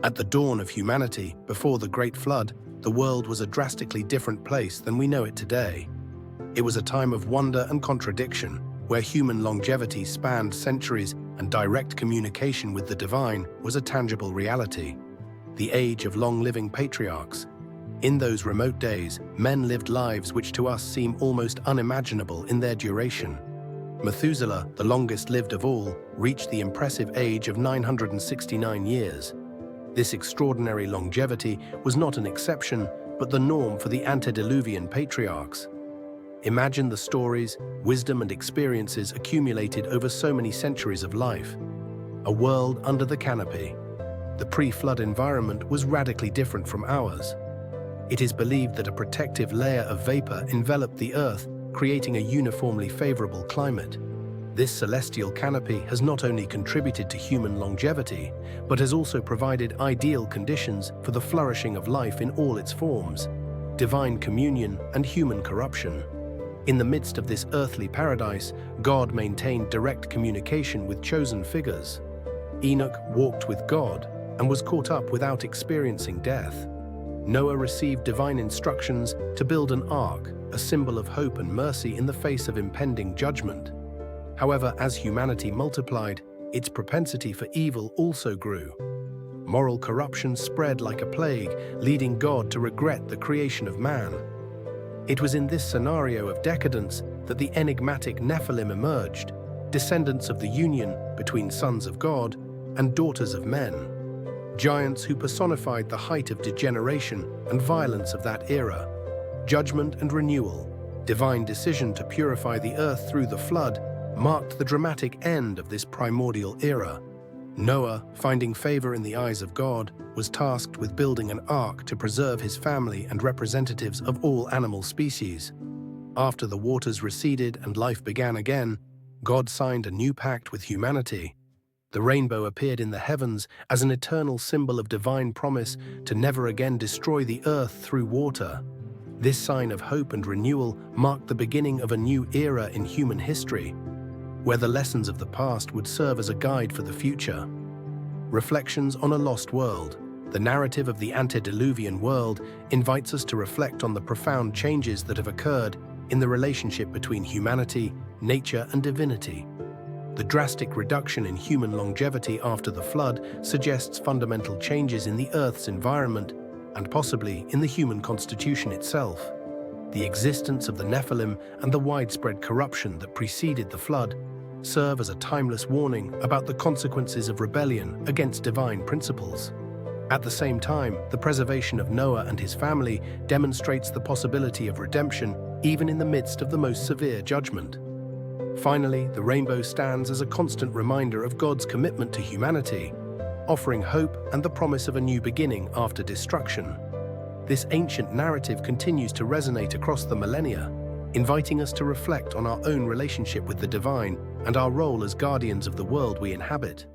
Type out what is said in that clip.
At the dawn of humanity, before the Great Flood, the world was a drastically different place than we know it today. It was a time of wonder and contradiction, where human longevity spanned centuries and direct communication with the divine was a tangible reality. The age of long-living patriarchs. In those remote days, men lived lives which to us seem almost unimaginable in their duration. Methuselah, the longest-lived of all, reached the impressive age of 969 years. This extraordinary longevity was not an exception, but the norm for the Antediluvian patriarchs. Imagine the stories, wisdom, and experiences accumulated over so many centuries of life. A world under the canopy. The pre-flood environment was radically different from ours. It is believed that a protective layer of vapor enveloped the Earth, creating a uniformly favorable climate. This celestial canopy has not only contributed to human longevity, but has also provided ideal conditions for the flourishing of life in all its forms, divine communion and human corruption. In the midst of this earthly paradise, God maintained direct communication with chosen figures. Enoch walked with God and was caught up without experiencing death. Noah received divine instructions to build an ark, a symbol of hope and mercy in the face of impending judgment. However, as humanity multiplied, its propensity for evil also grew. Moral corruption spread like a plague, leading God to regret the creation of man. It was in this scenario of decadence that the enigmatic Nephilim emerged, descendants of the union between sons of God and daughters of men. Giants who personified the height of degeneration and violence of that era. Judgment and renewal, divine decision to purify the earth through the flood, marked the dramatic end of this primordial era. Noah, finding favor in the eyes of God, was tasked with building an ark to preserve his family and representatives of all animal species. After the waters receded and life began again, God signed a new pact with humanity. The rainbow appeared in the heavens as an eternal symbol of divine promise to never again destroy the earth through water. This sign of hope and renewal marked the beginning of a new era in human history, where the lessons of the past would serve as a guide for the future. Reflections on a Lost World. The narrative of the antediluvian world invites us to reflect on the profound changes that have occurred in the relationship between humanity, nature, and divinity. The drastic reduction in human longevity after the flood suggests fundamental changes in the Earth's environment and possibly in the human constitution itself. The existence of the Nephilim and the widespread corruption that preceded the flood serve as a timeless warning about the consequences of rebellion against divine principles. At the same time, the preservation of Noah and his family demonstrates the possibility of redemption even in the midst of the most severe judgment. Finally, the rainbow stands as a constant reminder of God's commitment to humanity, offering hope and the promise of a new beginning after destruction. This ancient narrative continues to resonate across the millennia, inviting us to reflect on our own relationship with the divine and our role as guardians of the world we inhabit.